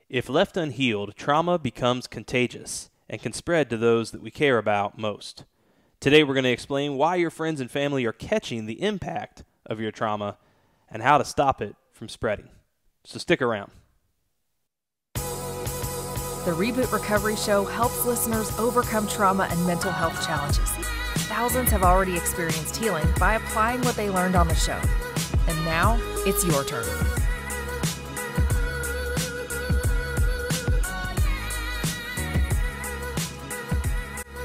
If left unhealed, trauma becomes contagious and can spread to those that we care about most. Today we're going to explain why your friends and family are catching the impact of your trauma and how to stop it from spreading. So stick around. The REBOOT Recovery Show helps listeners overcome trauma and mental health challenges. Thousands have already experienced healing by applying what they learned on the show. And now, it's your turn.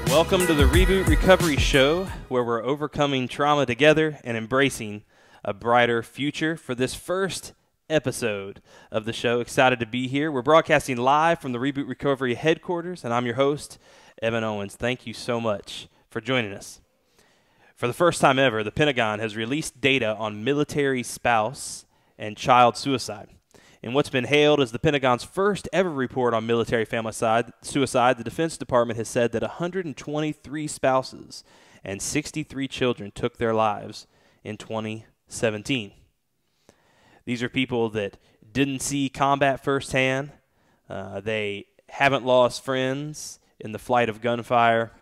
Welcome to the REBOOT Recovery Show, where we're overcoming trauma together and embracing a brighter future. For this first episode of the show, excited to be here. We're broadcasting live from the REBOOT Recovery headquarters, and I'm your host, Evan Owens. Thank you so much for joining us. For the first time ever, the Pentagon has released data on military spouse and child suicide. In what's been hailed as the Pentagon's first ever report on military family suicide, the Defense Department has said that 123 spouses and 63 children took their lives in 2017. These are people that didn't see combat firsthand. They haven't lost friends in the flight of gunfire.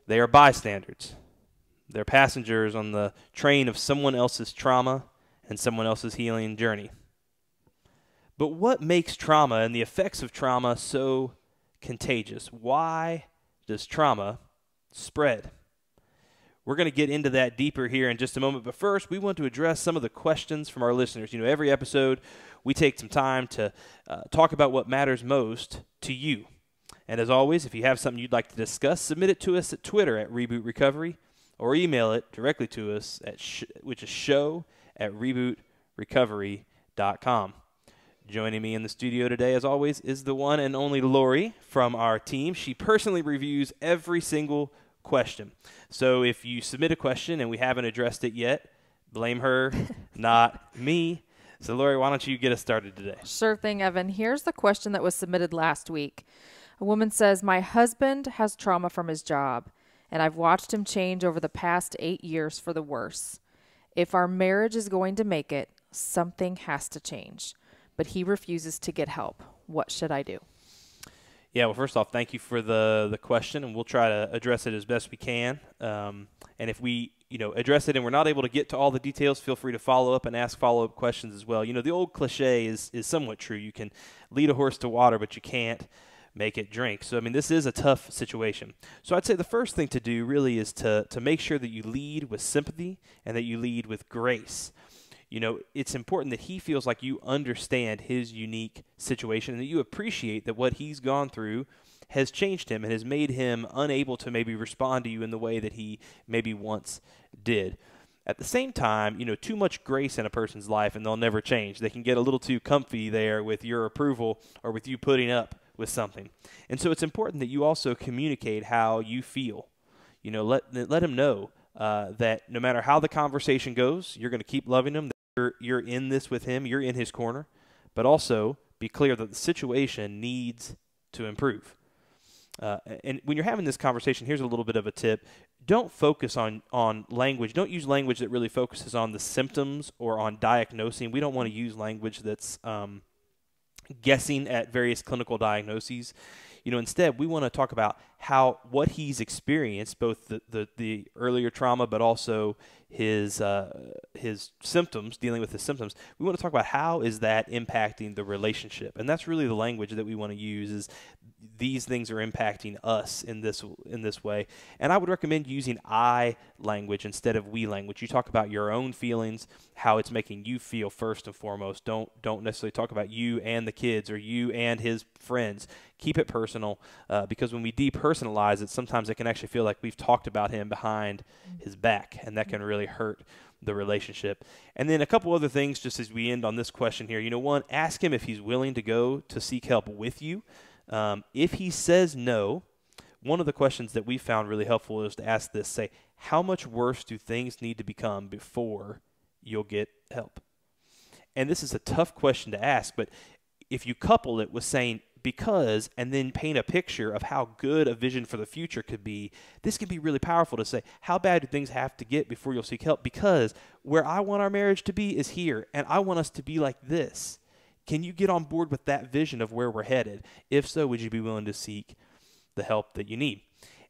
They are bystanders. They're passengers on the train of someone else's trauma and someone else's healing journey. But what makes trauma and the effects of trauma so contagious? Why does trauma spread? We're going to get into that deeper here in just a moment. But first, we want to address some of the questions from our listeners. You know, every episode, we take some time to talk about what matters most to you. And as always, if you have something you'd like to discuss, submit it to us at Twitter at Reboot Recovery or email it directly to us, which is show@rebootrecovery.com. Joining me in the studio today, as always, is the one and only Lori from our team. She personally reviews every single question. So if you submit a question and we haven't addressed it yet, blame her, not me. So Lori, why don't you get us started today? Sure thing, Evan. Here's the question that was submitted last week. A woman says, my husband has trauma from his job, and I've watched him change over the past 8 years for the worse. If our marriage is going to make it, something has to change. But he refuses to get help. What should I do? Yeah, well, first off, thank you for the question, and we'll try to address it as best we can. And if we, address it and we're not able to get to all the details, feel free to follow up and ask follow-up questions as well. You know, the old cliche is somewhat true. You can lead a horse to water, but you can't make it drink. So, I mean, this is a tough situation. So I'd say the first thing to do really is to make sure that you lead with sympathy and that you lead with grace. You know, it's important that he feels like you understand his unique situation and that you appreciate that what he's gone through has changed him and has made him unable to maybe respond to you in the way that he maybe once did. At the same time, too much grace in a person's life and they'll never change. They can get a little too comfy there with your approval or with you putting up with something. And so it's important that you also communicate how you feel. Let him know that no matter how the conversation goes, you're going to keep loving him. You're in this with him, you're in his corner, but also be clear that the situation needs to improve. And when you're having this conversation, here's a little bit of a tip. Don't focus on language. Don't use language that really focuses on the symptoms or on diagnosing. We don't want to use language that's guessing at various clinical diagnoses. Instead, we want to talk about what he's experienced, both the earlier trauma, but also his symptoms, dealing with his symptoms. We want to talk about how is that impacting the relationship, and that's really the language that we want to use. Is these things are impacting us in this way, and I would recommend using I language instead of we language. You talk about your own feelings, how it's making you feel first and foremost. Don't necessarily talk about you and the kids or you and his friends. Keep it personal, because when we depersonalize it, sometimes it can actually feel like we've talked about him behind his back, and that can really hurt the relationship. And then a couple other things just as we end on this question here. One, ask him if he's willing to go to seek help with you. If he says no, one of the questions that we found really helpful is to ask this, say, how much worse do things need to become before you'll get help? And this is a tough question to ask, but if you couple it with saying, because, and then paint a picture of how good a vision for the future could be, this can be really powerful to say, how bad do things have to get before you'll seek help? Because where I want our marriage to be is here, and I want us to be like this. Can you get on board with that vision of where we're headed? If so, would you be willing to seek the help that you need?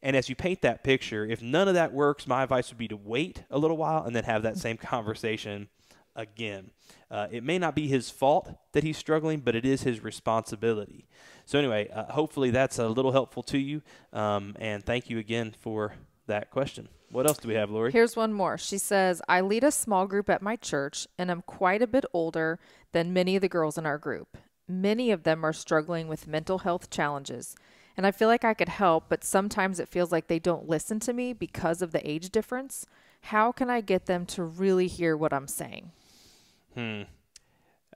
And as you paint that picture, if none of that works, my advice would be to wait a little while and then have that same conversation again. It may not be his fault that he's struggling, but it is his responsibility. So anyway, hopefully that's a little helpful to you. And thank you again for that question. What else do we have, Lori? Here's one more. She says, I lead a small group at my church, and I'm quite a bit older than many of the girls in our group. Many of them are struggling with mental health challenges, and I feel like I could help, but sometimes it feels like they don't listen to me because of the age difference. How can I get them to really hear what I'm saying?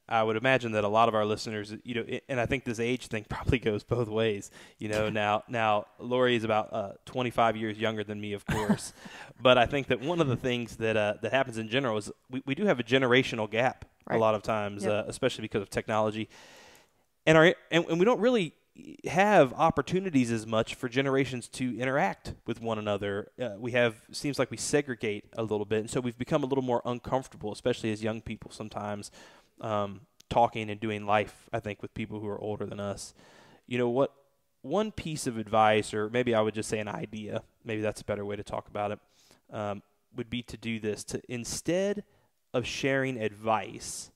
I would imagine that a lot of our listeners, and I think this age thing probably goes both ways. Now Lori is about 25 years younger than me, of course, but I think that one of the things that happens in general is we do have a generational gap a lot of times, especially because of technology, and we don't really have opportunities as much for generations to interact with one another. Seems like we segregate a little bit, and so we've become a little more uncomfortable, especially as young people sometimes, talking and doing life, I think, with people who are older than us. One piece of advice, or maybe I would just say an idea, maybe that's a better way to talk about it, would be to do this, to instead of sharing advice,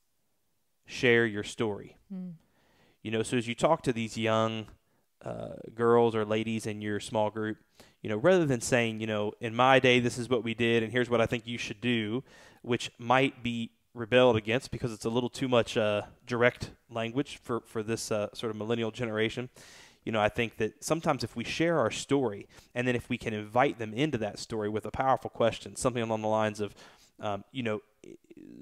share your story. So as you talk to these young girls or ladies in your small group, rather than saying, in my day, this is what we did, and here's what I think you should do, which might be rebelled against because it's a little too much direct language for this sort of millennial generation. I think that sometimes if we share our story, and then if we can invite them into that story with a powerful question, something along the lines of,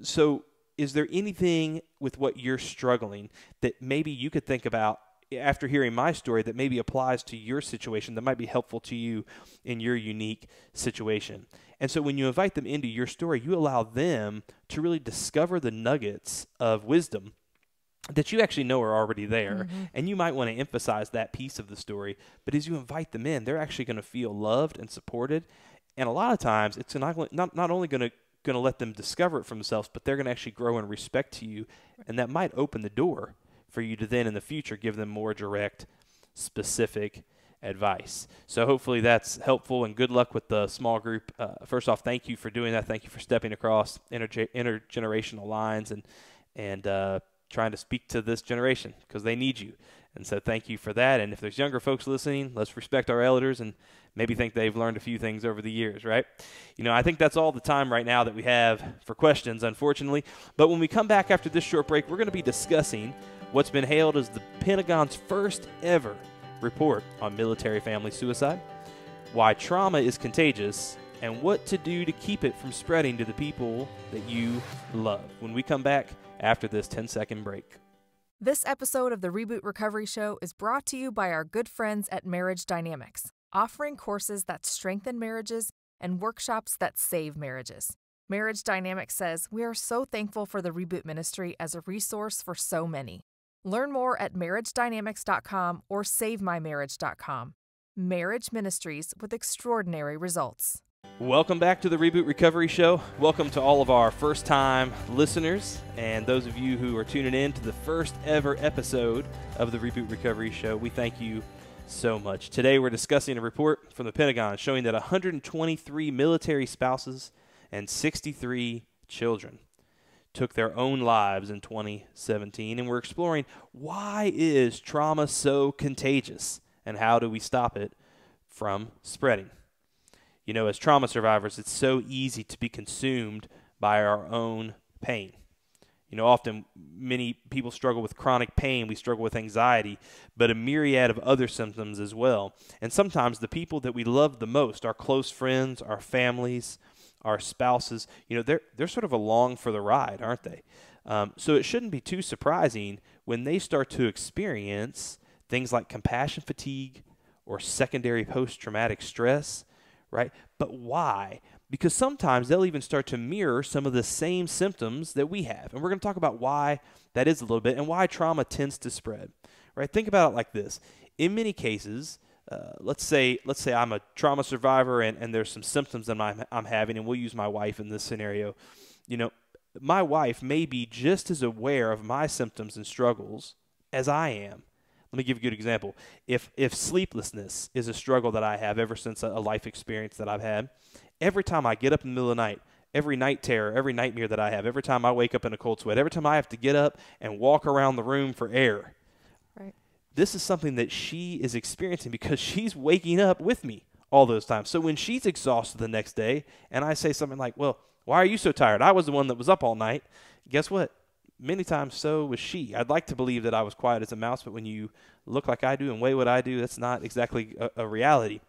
so is there anything with what you're struggling that maybe you could think about after hearing my story that maybe applies to your situation that might be helpful to you in your unique situation? And so when you invite them into your story, you allow them to really discover the nuggets of wisdom that you actually know are already there. And you might want to emphasize that piece of the story. But as you invite them in, they're actually going to feel loved and supported. And a lot of times, it's not only going to let them discover it for themselves, but they're going to actually grow in respect to you. And that might open the door for you to then in the future give them more direct, specific advice. So hopefully that's helpful, and good luck with the small group. First off, thank you for doing that. Thank you for stepping across intergenerational lines and trying to speak to this generation because they need you. And so thank you for that. And if there's younger folks listening, let's respect our elders and maybe think they've learned a few things over the years, right? I think that's all the time right now that we have for questions, unfortunately. But when we come back after this short break, we're going to be discussing what's been hailed as the Pentagon's first ever report on military family suicide, why trauma is contagious, and what to do to keep it from spreading to the people that you love. When we come back after this 10-second break. This episode of the Reboot Recovery Show is brought to you by our good friends at Marriage Dynamics, offering courses that strengthen marriages and workshops that save marriages. Marriage Dynamics says, we are so thankful for the Reboot Ministry as a resource for so many. Learn more at marriagedynamics.com or savemymarriage.com. Marriage Ministries with extraordinary results. Welcome back to the Reboot Recovery Show. Welcome to all of our first-time listeners and those of you who are tuning in to the first ever episode of the Reboot Recovery Show. We thank you so much. Today we're discussing a report from the Pentagon showing that 123 military spouses and 63 children took their own lives in 2017, and we're exploring why is trauma so contagious and how do we stop it from spreading. As trauma survivors, it's so easy to be consumed by our own pain. Often many people struggle with chronic pain. We struggle with anxiety, but a myriad of other symptoms as well. And sometimes the people that we love the most, our close friends, our families, our spouses, they're sort of along for the ride, aren't they? So it shouldn't be too surprising when they start to experience things like compassion fatigue or secondary post-traumatic stress, right? But why? Because sometimes they'll even start to mirror some of the same symptoms that we have. And we're going to talk about why that is a little bit and why trauma tends to spread, right? Think about it like this. In many cases, let's say I'm a trauma survivor and there's some symptoms that I'm having, and we'll use my wife in this scenario. my wife may be just as aware of my symptoms and struggles as I am. Let me give you a good example. If sleeplessness is a struggle that I have ever since a life experience that I've had, every time I get up in the middle of the night, every night terror, every nightmare that I have, every time I wake up in a cold sweat, every time I have to get up and walk around the room for air, Right. this is something that she is experiencing because she's waking up with me all those times. So when she's exhausted the next day and I say something like, well, why are you so tired? I was the one that was up all night. Guess what? Many times so was she. I'd like to believe that I was quiet as a mouse, but when you look like I do and weigh what I do, that's not exactly a reality.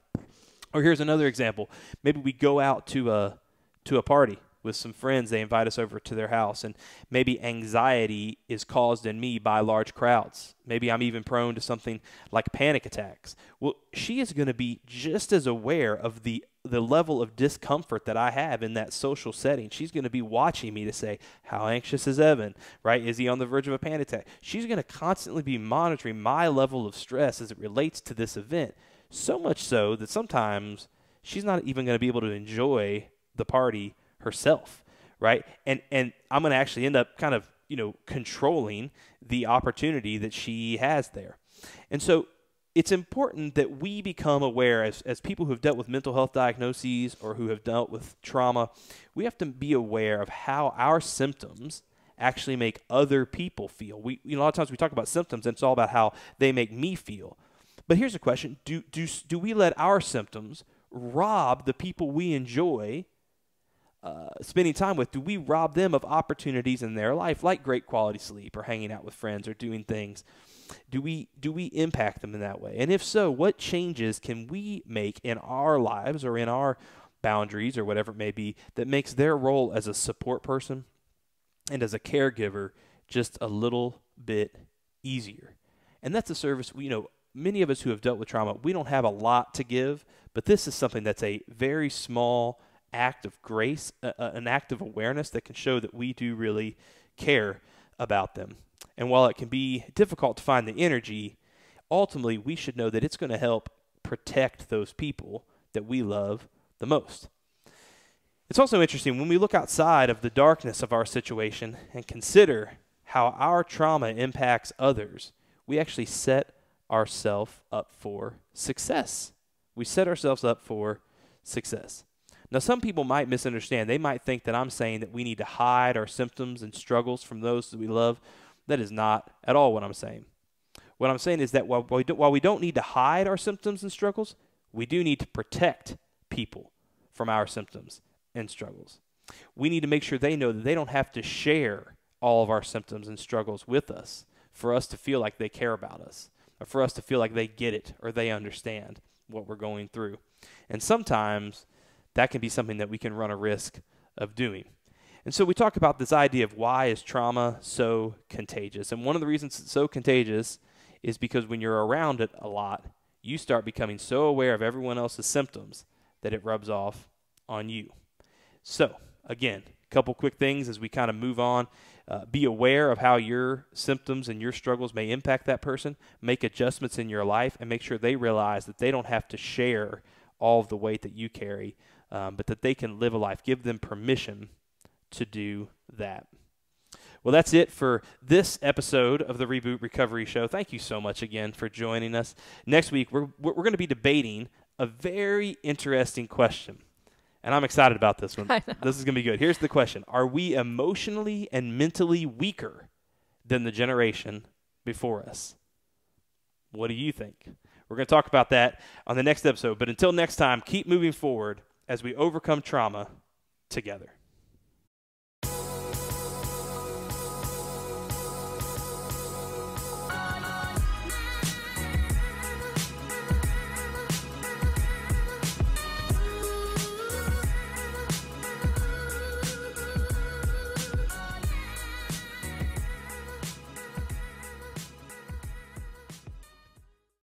Or here's another example. Maybe we go out to a party with some friends. They invite us over to their house, and maybe anxiety is caused in me by large crowds. Maybe I'm even prone to something like panic attacks. Well, she is going to be just as aware of the level of discomfort that I have in that social setting. She's going to be watching me to say, how anxious is Evan, right? Is he on the verge of a panic attack? She's going to constantly be monitoring my level of stress as it relates to this event, so much so that sometimes she's not even going to be able to enjoy the party herself, right? And I'm going to actually end up kind of, controlling the opportunity that she has there. And so it's important that we become aware as people who have dealt with mental health diagnoses or who have dealt with trauma, we have to be aware of how our symptoms actually make other people feel. A lot of times we talk about symptoms and it's all about how they make me feel. But here's a question. Do we let our symptoms rob the people we enjoy spending time with? Do we rob them of opportunities in their life, like great quality sleep or hanging out with friends or doing things? Do we impact them in that way? And if so, what changes can we make in our lives or in our boundaries or whatever it may be that makes their role as a support person and as a caregiver just a little bit easier? And that's a service, many of us who have dealt with trauma, we don't have a lot to give, but this is something that's a very small act of grace, an act of awareness that can show that we do really care about them. And while it can be difficult to find the energy, ultimately we should know that it's going to help protect those people that we love the most. It's also interesting when we look outside of the darkness of our situation and consider how our trauma impacts others, we actually set ourselves up for success. We set ourselves up for success. Now, some people might misunderstand. They might think that I'm saying that we need to hide our symptoms and struggles from those that we love. That is not at all what I'm saying. What I'm saying is that while we don't need to hide our symptoms and struggles, we do need to protect people from our symptoms and struggles. We need to make sure they know that they don't have to share all of our symptoms and struggles with us for us to feel like they care about us, or for us to feel like they get it or they understand what we're going through. And sometimes that can be something that we can run a risk of doing. And so we talk about this idea of why is trauma so contagious? And one of the reasons it's so contagious is because when you're around it a lot, you start becoming so aware of everyone else's symptoms that it rubs off on you. So, again, a couple quick things as we kind of move on. Be aware of how your symptoms and your struggles may impact that person. Make adjustments in your life and make sure they realize that they don't have to share all of the weight that you carry, but that they can live a life. Give them permission to do that. Well, that's it for this episode of the Reboot Recovery Show. Thank you so much again for joining us. Next week, we're going to be debating a very interesting question, and I'm excited about this one. This is going to be good. Here's the question. Are we emotionally and mentally weaker than the generation before us? What do you think? We're going to talk about that on the next episode. But until next time, keep moving forward as we overcome trauma together.